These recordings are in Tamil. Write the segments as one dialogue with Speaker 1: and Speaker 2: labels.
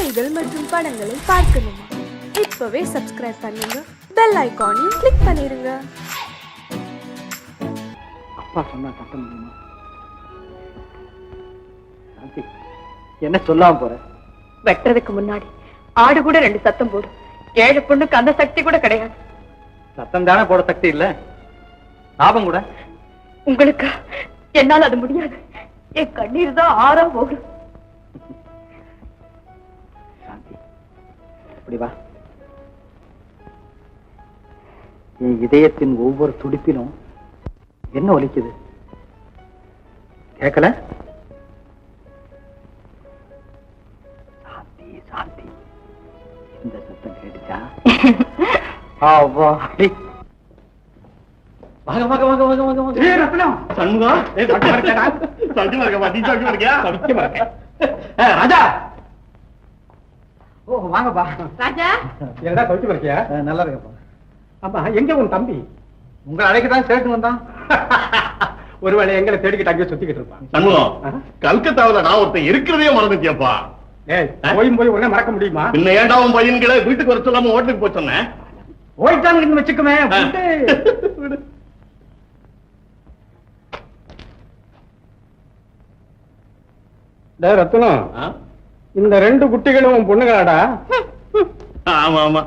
Speaker 1: செய்திகள் மற்றும் படங்களை பார்க்கணுமா? இப்பவே சப்ஸ்கிரைப் பண்ணுங்க, பெல் ஐகானையும் கிளிக் பண்ணிருங்க.
Speaker 2: அப்பா சொன்னா சத்தம் முடியுமா? என்ன சொல்லாம போற?
Speaker 3: வெட்டுறதுக்கு முன்னாடி ஆடு கூட 2 சத்தம் போடும். ஏழு பொண்ணுக்கு அந்த சக்தி கூட கிடையாது.
Speaker 2: சத்தம் தானே போட சக்தி இல்ல, லாபம் கூட.
Speaker 3: உங்களுக்கு என்னால் அது முடியாது. என் கண்ணீர் தான் ஆறா போடும்.
Speaker 2: சாந்தி, இப்படி வா. என் இதயத்தின் ஒவ்வொரு துடிப்பிலும் என்ன ஒலிக்குது கேட்கல? சாந்தி சாந்தி, இந்த சத்தம் கேட்டுச்சா? வாங்க வாங்க வாங்க வாங்க வாங்க வாங்க. ஏய் ரத்னம், சண்முகா, ஏய் சண்முகா இருக்கடா. சண்முகா இருக்கா? நீ சண்முகா இருக்கியா? சத்தியமா இருக்கேன். ராஜா. ஓ வாங்கப்பா.
Speaker 3: ராஜா,
Speaker 2: என்னடா சௌக்கியமா இருக்கியா? நல்லா இருக்கேன்ப்பா. அப்பா, எங்க உன் தம்பி? உங்களை அழைக்க தான் சேர்த்து வந்தான். ஒருவேளை எங்களை தேடிக்கிட்டு அங்கே சுத்திக்கிட்டு இருப்பான்.
Speaker 4: சண்முகம், கல்கத்தாவுல நான் ஒருத்தன் இருக்கிறதே மறந்துட்டியாப்பா.
Speaker 2: ஏய், போய் உடனே மறக்க முடியுமா?
Speaker 4: பின்ன ஏண்டா உன் பையன்களை வீட்டுக்கு வர சொல்லாம ஹோட்டலுக்கு போய் சொன்னேன்.
Speaker 2: போயிட்டான்னு வச்சுக்குமே. ரத்னம், இந்த 2 குட்டிகளும் பொண்ணுங்களாடா?
Speaker 4: ஆமா ஆமா.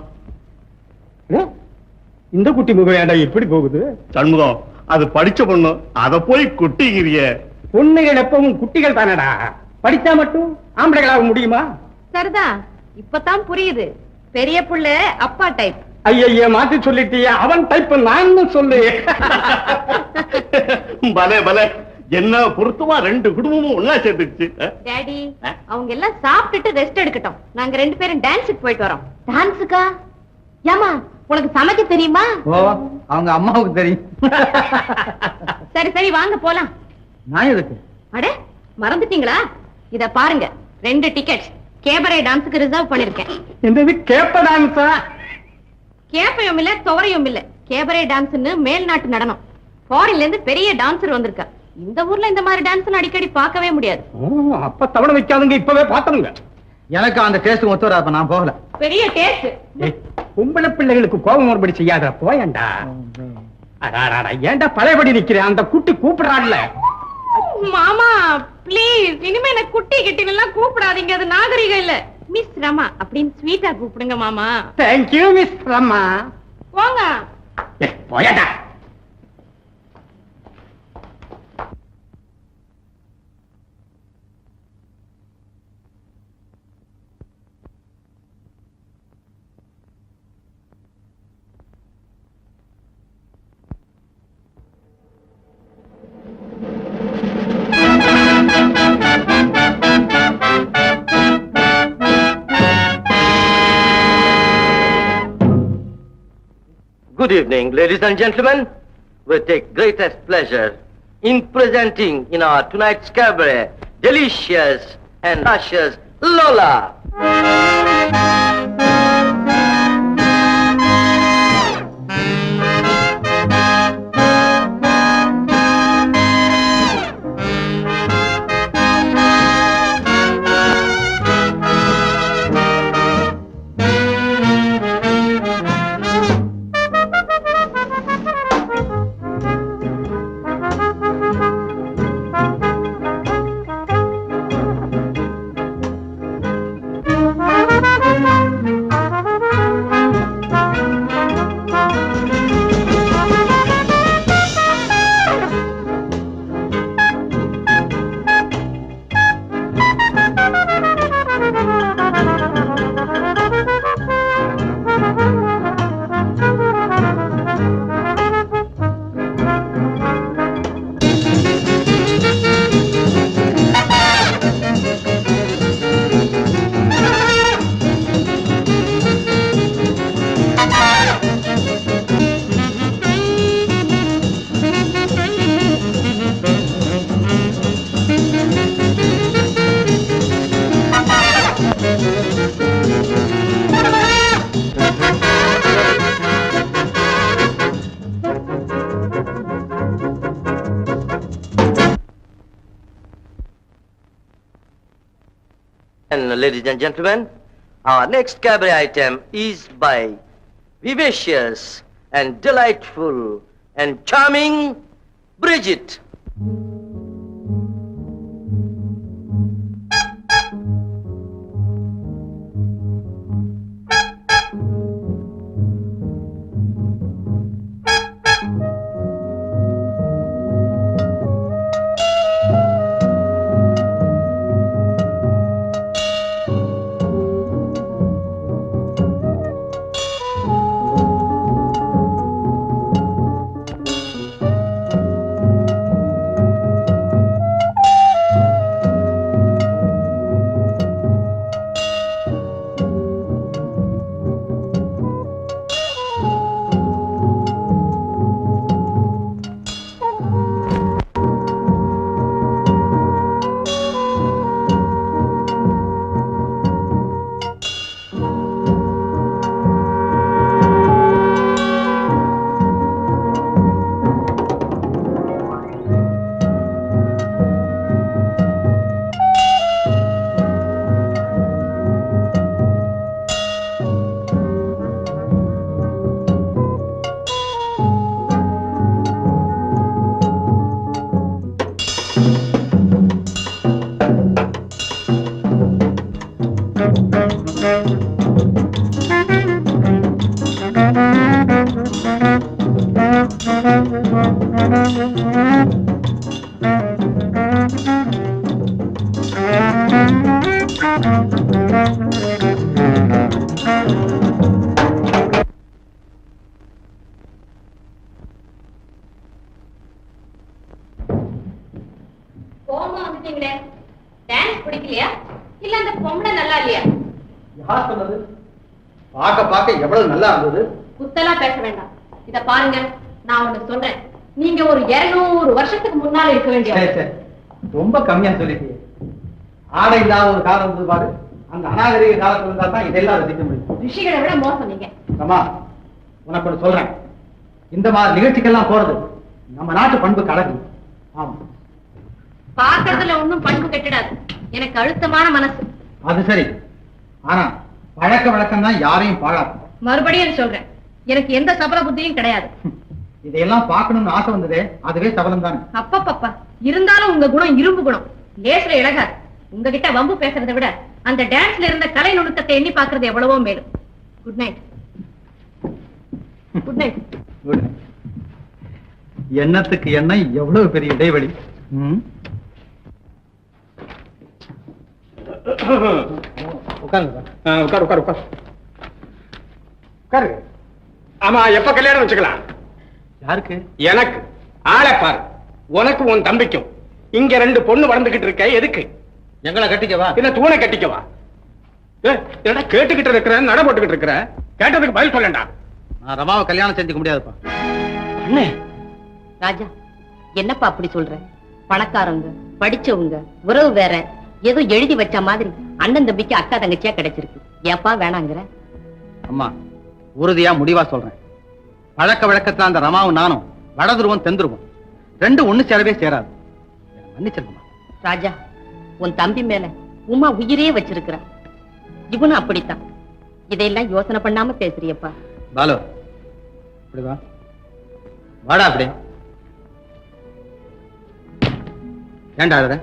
Speaker 2: இந்த குட்டி முகம் ஏண்டா எப்படி போகுது?
Speaker 4: சண்முகம், அது படிச்ச பொண்ணு, அத போய் குட்டிக்கிறிய.
Speaker 2: பொண்ணுகள் எப்பவும் குட்டிகள் தானடா. படிச்சா மட்டும் ஆம்பளைகளாக முடியுமா?
Speaker 3: சரிதா, இப்பதான் புரியுது. பெரிய புள்ள அப்பா டைப்.
Speaker 2: ஐய, மாத்தி சொல்லிட்டியா? அவன் டைப் நான் சொல்லு.
Speaker 4: பலே பலே, என்ன பொருத்தமா 2 குடும்பமும் ஒன்னா சேர்த்துச்சு.
Speaker 3: டாடி, அவங்க எல்லாம் சாப்பிட்டுட்டு ரெஸ்ட் எடுக்கட்டும். நாங்க 2 பேரும் டான்ஸுக்கு போயிட்டு வரோம். டான்ஸுக்கா? ஏமா, உனக்கு சமைக்க தெரியுமா?
Speaker 2: ஓ, அவங்க அம்மாவுக்கு தெரியும்.
Speaker 3: சரி சரி, வாங்க போலாம்.
Speaker 2: நான் எதுக்கு?
Speaker 3: அட, மறந்துட்டீங்களா? இத பாருங்க, 2 டிக்கெட்ஸ் கேபரே டான்ஸுக்கு ரிசர்வ் பண்ணிருக்கேன்.
Speaker 2: என்னது கேப்ப டான்ஸா?
Speaker 3: கேப்பையும் இல்ல, துவரையும் இல்ல. கேபரே டான்ஸ்னு மேல்நாட்டு நடனம். ஃபாரின்ல இருந்து பெரிய டான்சர் வந்திருக்கா. இந்த ஊர்ல இந்த மாதிரி டான்ஸ் அடிக்கடி பார்க்கவே முடியாது.
Speaker 2: அப்ப தவணை வைக்காதுங்க, இப்பவே பார்த்தனுங்க. எனக்கு அந்த டேஸ்ட் ஒத்து வராது, நான் போகல.
Speaker 3: பெரிய டேஸ்ட்.
Speaker 2: பொம்பளை பிள்ளைகளுக்கு கோபம் மறுபடி செய்யாத, போயண்டா. ஏன்டா பழையபடி நிக்கிறேன்? அந்த குட்டி கூப்பிடுறான்ல.
Speaker 3: மாமா ப்ளீஸ், இனிமே எனக்கு குட்டி கிட்டின்னு எல்லாம் கூப்பிடாதீங்க. அது நாகரிகம் இல்ல. மிஸ் ரமா அப்படின்னு ஸ்வீட்டா கூப்பிடுங்க மாமா.
Speaker 2: Thank you miss Rama.
Speaker 3: போங்க.
Speaker 2: போயண்டா.
Speaker 5: Good evening, ladies and gentlemen. We take greatest pleasure in presenting in our tonight's cabaret delicious and luscious Lola. And ladies and gentlemen, Our next cabaret item is by vivacious and delightful and charming Bridget.
Speaker 3: கோமா வந்துட்டீங்களே, டான்ஸ் பிடிக்கலையா இல்ல அந்த பொம்பளை நல்லா இல்லையா?
Speaker 2: யார் சொன்னது? பார்க்க பார்க்க எவ்வளவு நல்லா இருந்தது.
Speaker 3: குத்தலா பேச வேண்டாம். இத பாருங்க, நான் ஒண்ணு சொல்றேன். நீங்க ஒரு 200 வருஷத்துக்கு முன்னால இருக்க வேண்டிய.
Speaker 2: சரி, சரி. ரொம்ப கம்மியா சொல்லிட்டீங்க. ஆடை இல்லாத ஒரு காலம் இருந்தது பாரு, அந்த அநாகரிக காலத்துல இருந்தா தான் இதெல்லாம் ரசிக்க முடியும்.
Speaker 3: ரிஷிகளை விட மோசம் நீங்க.
Speaker 2: அம்மா, உனக்கு ஒண்ணு சொல்றேன். இந்த மாதிரி நிகழ்ச்சிக்கெல்லாம் போறது நம்ம நாட்டு பண்பு கலகு. ஆமா,
Speaker 3: பாக்குறதுல ஒண்ணும் பண்பு கெட்டிடாது. எனக்கு அழுத்தமான மனசு.
Speaker 2: அது சரி. ஆனா பழக்க வழக்கம் தான் யாரையும் பாழாது.
Speaker 3: மறுபடியும் சொல்றேன், எனக்கு எந்த சபல புத்தியும் கிடையாது.
Speaker 2: இதையெல்லாம் பார்க்கணும்னு ஆசை வந்ததே, அதுவே சபலம் தானே.
Speaker 3: அப்பப்பப்பா, இருந்தாலும் உங்க குணம் இரும்பு குணம். லேசுல இழகாது. உங்ககிட்ட வம்பு பேசுறதை விட அந்த டான்ஸ்ல இருந்த கலை நுணுக்கத்தை எண்ணி பாக்குறது எவ்வளவோ மேலும். Good night. Good night.
Speaker 2: Good night. எண்ணத்துக்கு எண்ணம் எவ்வளவு பெரிய இடைவெளி.
Speaker 4: ஆமா, எப்ப கல்யாணம் வச்சுக்கலாம்?
Speaker 2: யாருக்கு?
Speaker 4: எனக்கு. ஆளை பாரு, உனக்கு உன் தம்பிக்கும். இங்க 2 பொண்ணு வளர்ந்துகிட்டு இருக்க. எதுக்கு?
Speaker 2: எங்களை கட்டிக்கவா?
Speaker 4: இல்ல தூணை கட்டிக்கவா? என்னடா கேட்டுக்கிட்டு இருக்கிற, நட போட்டுக்கிட்டு இருக்கிற? கேட்டதுக்கு பதில் சொல்லண்டா.
Speaker 2: நான் ரமாவை கல்யாணம் செஞ்சுக்க முடியாதுப்பா.
Speaker 3: அண்ணே ராஜா, என்னப்பா அப்படி சொல்ற? பணக்காரங்க, படிச்சவங்க, உறவு வேற, ஏதோ எழுதி வச்ச மாதிரி அண்ணன் தம்பிக்கு அக்கா தங்கச்சியா கிடைச்சிருக்கு. ஏப்பா வேணாங்கிற?
Speaker 2: அம்மா, உறுதியா முடிவா சொல்றேன். பழக்க வழக்கத்துல அந்த ரமாவும் நானும் வடதுருவம் தெந்துருவோம் 2 ஒண்ணு சேரவே சேராது. மன்னிச்சிருக்கமா.
Speaker 3: ராஜா, உன் தம்பி மேல உமா உயிரே வச்சிருக்கிறா. இவனும் அப்படித்தான். இதையெல்லாம் யோசனை பண்ணாம பேசுறியப்பா.
Speaker 2: பாலு, இப்படி வா. வாடா அப்படி. ஏண்டா அழுற?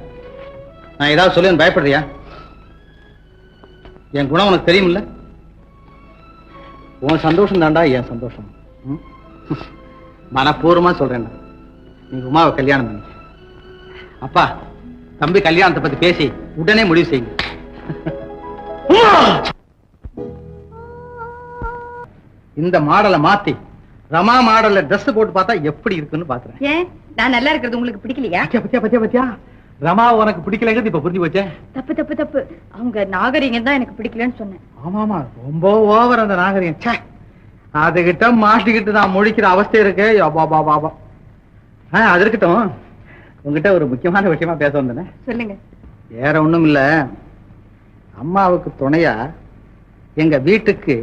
Speaker 2: நான் ஏதாவது சொல்லி பயப்படுறியா? என் குணம் உனக்கு தெரியுமில்ல? உன் சந்தோஷம் தாண்டா என் சந்தோஷம். மனப்பூர்வமா சொல்றேன்டா, நீ உமாவை கல்யாணம் பண்ணி. அப்பா, தம்பி கல்யாணத்தை பத்தி பேசி உடனே முடிவு செய்யுங்க. இந்த மாடலை மாத்தி ரமா மாடல்ல ட்ரெஸ் போட்டு பார்த்தா எப்படி இருக்குன்னு பாக்குறேன்.
Speaker 3: ஏன் நான் நல்லா இருக்கிறது உங்களுக்கு பிடிக்கலையா?
Speaker 2: பத்தியா பத்தியா பத்தியா, ரமா உனக்கு பிடிக்கலங்கிறது இப்ப புரிஞ்சு போச்சே.
Speaker 3: தப்பு தப்பு தப்பு. அவங்க நாகரிகம் தான் எனக்கு பிடிக்கலன்னு சொன்னேன்.
Speaker 2: ஆமாமா, ரொம்ப ஓவர் அந்த நாகரிகம். அதுகிட்ட மாட்டிக்கிட்டு நான் முழிக்கிற அவஸ்தை இருக்கு. அது இருக்கட்டும், உங்ககிட்ட ஒரு முக்கியமான விஷயமா பேச வந்தேனே.
Speaker 3: சொல்லுங்க.
Speaker 2: வேற ஒண்ணும் இல்ல, அம்மாவுக்கு துணையா எங்க வீட்டுக்கு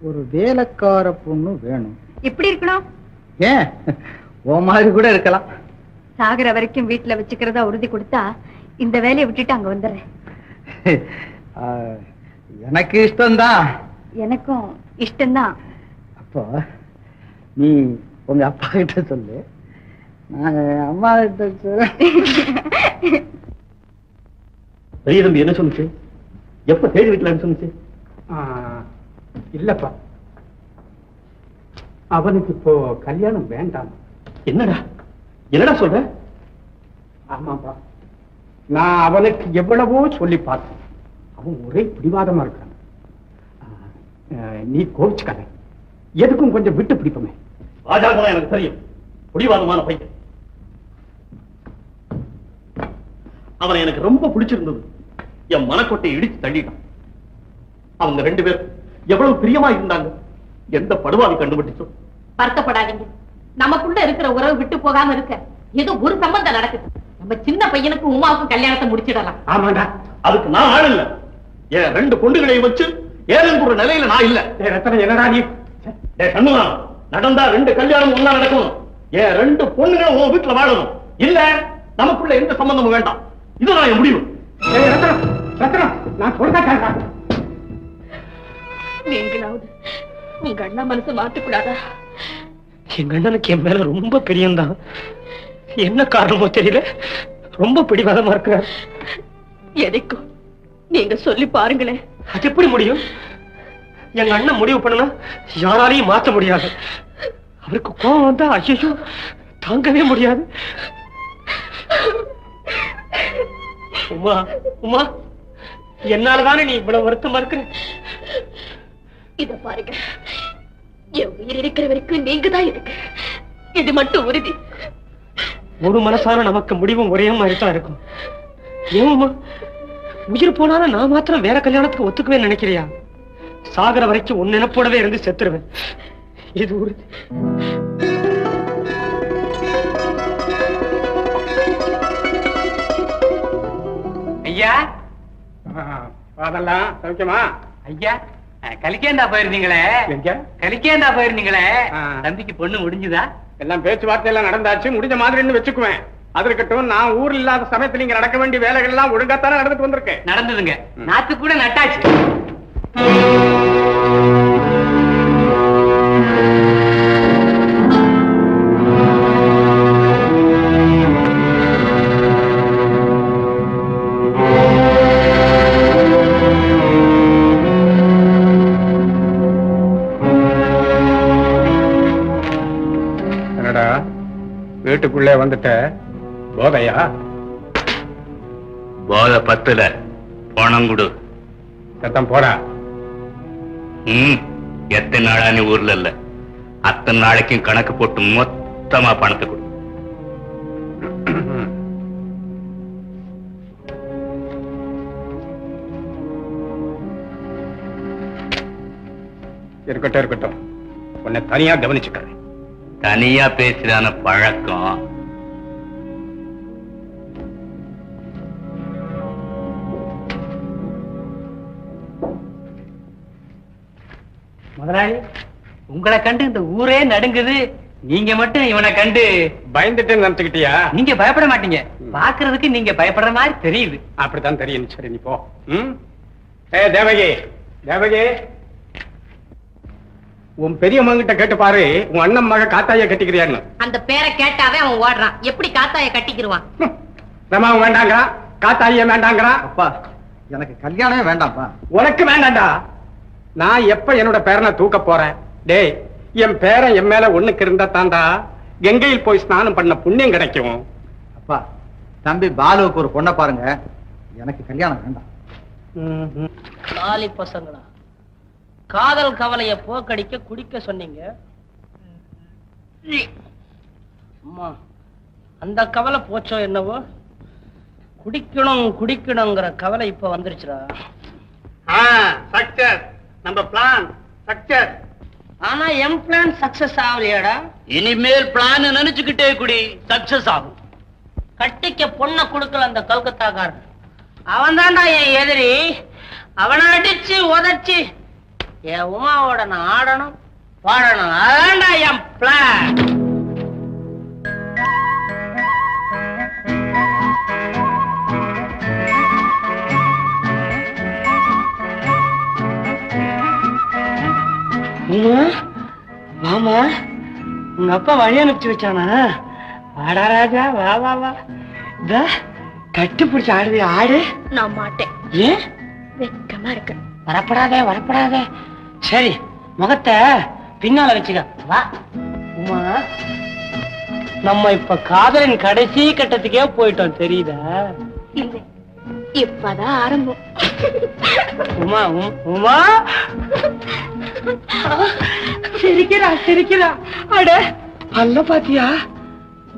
Speaker 2: ஒரு வேலைக்கார பொண்ணு வேணும்.
Speaker 3: எப்படி இருக்கணும்?
Speaker 2: ஏன், ஓ மாதிரி கூட இருக்கலாம்.
Speaker 3: சாகர வரைக்கும் வீட்டுல வச்சுக்கிறதா உறுதி கொடுத்தா இந்த வேலையை விட்டுட்டு அங்க வந்துடுறேன்.
Speaker 2: எனக்கு இஷ்டம்தான்.
Speaker 6: எனக்கும் இஷ்டம்தான்.
Speaker 2: அப்போ நீ உங்க அப்பா கிட்ட சொல்லு, நான் அம்மா கிட்ட சொல்ல.
Speaker 4: பெரிய தம்பி என்ன சொன்னுச்சு? எப்ப தேடி வைக்கலான்னு சொன்னுச்சு? இல்லப்பா, அவனுக்கு இப்போ கல்யாணம் வேண்டாம். என்னடா என்னடா சொல்ற? ஆமாப்பா, நான் அவனுக்கு எவ்வளவோ சொல்லி பார்த்தேன். அவன் ஒரே பிடிவாதமா இருக்கான். நீ கோவிச்சுக்காத, எதுக்கும் கொஞ்சம் விட்டு பிடிப்பமே. ராஜாதான் எனக்கு தெரியும், பிடிவாதமான பையன். அவனை எனக்கு ரொம்ப பிடிச்சிருந்தது. என் மனக்கோட்டை இடிச்சு தள்ளிட்டான். அவங்க 2 பேரும் எவ்வளவு பிரியமா இருந்தாங்க. எந்த படுவாவை கண்டுபிடிச்சோம்.
Speaker 3: வருத்தப்படாதீங்க, நமக்குள்ள இருக்கிற உறவு விட்டு போகாம இருக்க ஏதோ ஒரு சம்பந்தம் நடக்குது. நம்ம சின்ன பையனுக்கு உமாவுக்கும் கல்யாணத்தை முடிச்சிடலாம்.
Speaker 4: ஆமாண்டா, அதுக்கு நான் ஆள் இல்ல. என் 2 பொண்டுகளை வச்சு ஏதென்ற நிலையில நான் இல்ல. என்னடா நீ கண்ணுதான் நடந்தா 2 கல்யாணம் ஒண்ணா நடக்கணும். என் 2 பொண்ணுங்களும் உன் வீட்டுல வாழணும். இல்ல நமக்குள்ள எந்த சம்பந்தமும் வேண்டாம். இதுதான் என் முடிவு. நான் சொல்றேன்,
Speaker 3: நீங்களாவது உங்க அண்ணா மனசு மாத்தக்கூடாதா?
Speaker 7: எங்க அண்ணனுக்கு என் மேல ரொம்ப பிரியம்தான். என்ன காரணமோ தெரியல, ரொம்ப பிடிவாதமா இருக்கிறார்.
Speaker 3: எதைக்கும் நீங்க சொல்லி பாருங்களேன்.
Speaker 7: அது எப்படி முடியும்? எங்க அண்ணன் முடிவு பண்ணனா யாராலையும் மாத்த முடியாது. அவருக்கு கோபம் வந்தா ஐயோ தாங்கவே முடியாது. உமா உமா, என்னாலதானே நீ இவ்வளவு வருத்தமா இருக்கிற?
Speaker 3: இத பாருங்க, என் உயிர் இருக்கிற வரைக்கும் நீங்க தான் இருக்கு. இது மட்டும் உறுதி.
Speaker 7: ஒரு மனசான நமக்கு முடிவும் ஒரே மாதிரி தான் இருக்கும். ஏமா உயிர் போனாலும் நான் மாத்திரம் வேற கல்யாணத்துக்கு ஒத்துக்குவேன் நினைக்கிறியா? சாகர வரைக்கும் உன் நினைப்போடவே இருந்து செத்துருவேன். இது உறுதி.
Speaker 2: ஐயா,
Speaker 4: அதெல்லாம் சௌக்கியமா?
Speaker 2: ஐயா, கலிக்கேண்டா போயிருந்தீங்களே, கலிக்கேண்டா போயிருந்தீங்களே, தம்பிக்கு பொண்ணு முடிஞ்சுதா?
Speaker 4: எல்லாம் பேச்சுவார்த்தை எல்லாம் நடந்தாச்சு, முடிஞ்ச மாதிரின்னு வச்சுக்குவேன். அது இருக்கட்டும், நான் ஊர்ல இல்லாத சமயத்துல நீங்க நடக்க வேண்டிய வேலைகள் எல்லாம் ஒழுங்காத்தானே நடந்துட்டு வந்திருக்கேன்.
Speaker 2: நடந்ததுங்க, நாத்து கூட நட்டாச்சு.
Speaker 4: வீட்டுக்குள்ளே வந்துட்ட, போதையா?
Speaker 8: போதை பத்துல பணம் கொடு.
Speaker 4: சத்தம் போடா.
Speaker 8: எத்தனை நாளா நீ ஊர்ல இல்ல, அத்தனை நாளைக்கும் கணக்கு போட்டு மொத்தமா பணத்தை கொடு.
Speaker 4: இருக்கட்டும் இருக்கட்டும், உன்னை தனியா கவனிச்சுக்கிறேன்.
Speaker 8: தனியா பேசுறான பழக்கம்
Speaker 2: முதலாளி, உங்களை கண்டு இந்த ஊரே நடுங்குது. நீங்க மட்டும் இவனை கண்டு
Speaker 4: பயந்துட்டேன்னு நினைச்சுக்கிட்டியா?
Speaker 2: நீங்க பயப்பட மாட்டீங்க, பாக்குறதுக்கு நீங்க பயப்படுற மாதிரி தெரியுது.
Speaker 4: அப்படித்தான் தெரியும். சரி, நீ போ. தேவகி, தேவகி, உன் பெரிய மகன்கிட்ட கேட்டு பாரு, உன் அண்ணன் மக காத்தாய கட்டிக்கிறியான்னு.
Speaker 3: அந்த பேரை கேட்டாவே அவன் ஓடுறான். எப்படி காத்தாய கட்டிக்கிருவான்?
Speaker 4: ரமாவும் வேண்டாங்கிறான், காத்தாய வேண்டாங்கிறான்.
Speaker 2: அப்பா, எனக்கு கல்யாணமே வேண்டாம்ப்பா.
Speaker 4: உனக்கு வேண்டாண்டா. நான் எப்ப என்னோட பேரனை தூக்க போறேன்? டேய், என் பேரன் என் மேல ஒண்ணுக்கு இருந்தா தாண்டா கங்கையில் போய் ஸ்நானம் பண்ண புண்ணியம் கிடைக்கும்.
Speaker 2: அப்பா, தம்பி பாலுவுக்கு ஒரு பொண்ணை பாருங்க, எனக்கு கல்யாணம் வேண்டாம்.
Speaker 7: காலி பசங்களா, காதல் கவலைய போக்கடிக்க குடிக்க சொன்னீங்க. அம்மா, அந்த கவலை போச்சோ என்னவோ, குடிக்கணும் குடிக்கணுங்கிற கவலை இப்ப வந்துருச்சுடா.
Speaker 4: சக்சஸ், நம்ம பிளான் சக்சஸ்.
Speaker 7: ஆனா எம் பிளான் சக்சஸ் ஆகலையாடா.
Speaker 8: இனிமேல் பிளான் நினைச்சுக்கிட்டே குடி, சக்சஸ் ஆகும்.
Speaker 7: கட்டிக்க பொண்ணை கொடுக்கல அந்த கல்கத்தாக்காரன். அவன் தான்டா என் எதிரி. அவனை அடிச்சு உதச்சு என் உமாவோட நான் ஆடணும் பாடணும். அதான்டா என் பிளான். உமா வாமா, உங்க அப்பா வழி அனுப்பிச்சு வச்சானா? வாடா ராஜா, வா வா வா. கட்டு பிடிச்ச ஆடுது, ஆடு.
Speaker 6: நான் மாட்டேன்.
Speaker 7: ஏன்?
Speaker 6: வெக்கமா இருக்கு.
Speaker 7: வரப்படாதே வரப்படாதே. சரி, முகத்தை பின்னால வச்சுக்க. வா உமா, நம்ம இப்ப காதலின் கடைசி கட்டத்துக்கே போயிட்டோம், தெரியுதா?
Speaker 6: இல்லை, இப்பதான் ஆரம்பம்.
Speaker 7: உமா உமா சிரிக்கிறா சிரிக்கிறா. அட பல்ல பாத்தியா?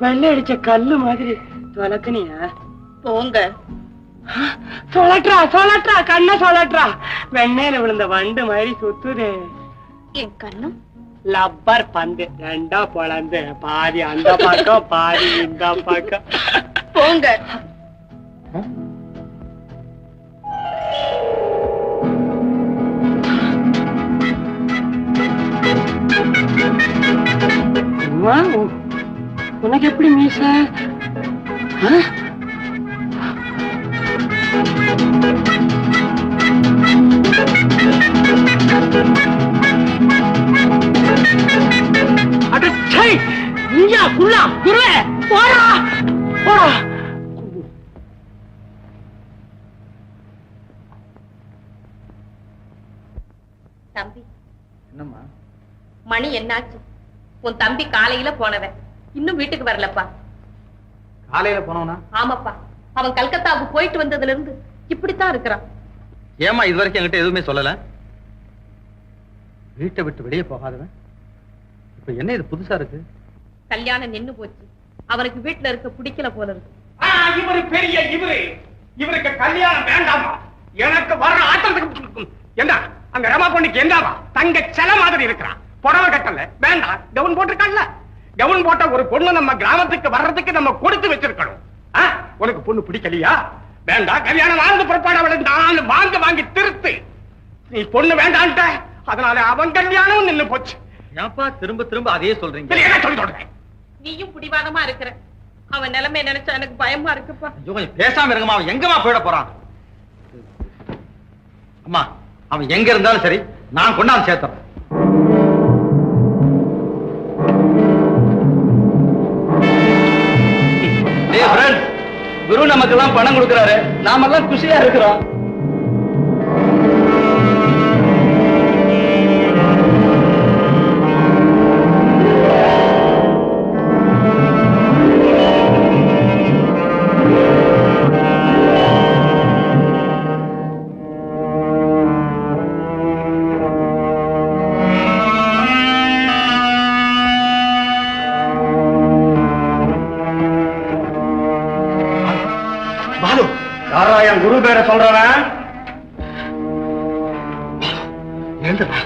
Speaker 7: வெள்ளை அடிச்ச கல்லு மாதிரி தொலக்குனியா?
Speaker 6: போங்க.
Speaker 7: சொல்லட்டா சொல்லட்டா, கண்ண சொல்லட்டா. வெண்ணெயில விழுந்த வண்டு மாதிரி சுத்துதே.
Speaker 6: என் கண்ணம்
Speaker 7: லப்பர் பந்து ரெண்டா பொழந்து, பாதி அந்த பக்கம் பாதி இந்த பக்கம்.
Speaker 6: போங்க.
Speaker 7: உமா, உனக்கு எப்படி மீச?
Speaker 3: தம்பி,
Speaker 2: என்னம்மா?
Speaker 3: மணி என்னாச்சு? உன் தம்பி காலையில போனவன் இன்னும் வீட்டுக்கு வரலப்பா.
Speaker 2: காலையில போனவனா?
Speaker 3: ஆமாப்பா, அவன் கல்கத்தாவுக்கு போயிட்டு வந்ததுல இருந்து இப்படித்தான் இருக்கிறான்.
Speaker 2: ஏமா இது வரைக்கும் என்கிட்ட எதுவுமே சொல்லல? வீட்டை விட்டு வெளியே போகாதவன் இப்ப என்ன இது புதுசா இருக்கு?
Speaker 3: கல்யாணம் நின்னு போச்சு, அவனுக்கு வீட்டுல இருக்க பிடிக்கல போல இருக்கு.
Speaker 4: இவரு பெரிய இவருக்கு கல்யாணம் வேண்டாமா? எனக்கு வர்ற ஆட்டத்துக்கு என்ன அங்க ரமா பொண்ணுக்கு என்னவா? தங்க செல மாதிரி இருக்கிறான். புடவை கட்டல வேண்டாம், கவுன் போட்டிருக்கான்ல. கவுன் போட்ட ஒரு பொண்ணு நம்ம கிராமத்துக்கு வர்றதுக்கு நம்ம கொடுத்து வச்சிருக்கணும். உனக்கு பொண்ணு பிடிக்கலையா? வேண்டாம், கல்யாணம் வாழ்ந்து புறப்பாடு அவளை நான் வாங்கி திருத்து. நீ பொண்ணு வேண்டான்ட்ட, அதனால அவன் கல்யாணம் நின்னு போச்சு.
Speaker 2: ஏன்பா திரும்ப திரும்ப அதையே சொல்றீங்க?
Speaker 4: என்ன சொல்லி சொல்றேன்?
Speaker 3: நீயும் பிடிவாதமா இருக்கிற. அவன் நிலைமை நினைச்சா எனக்கு பயமா இருக்குப்பா.
Speaker 2: கொஞ்சம் பேசாம இருங்கம்மா. அவன் எங்கம்மா போயிட போறான்? அம்மா, அவன் எங்க இருந்தாலும் சரி, நான் கொண்டாந்து சேர்த்துறேன். குரு நமக்கெல்லாம் பணம் கொடுக்கிறாரு, நாமெல்லாம் குஷியா இருக்கிறோம்.
Speaker 4: யாரா என் குரு பேரை சொல்றவன்?
Speaker 2: எழுந்துடா.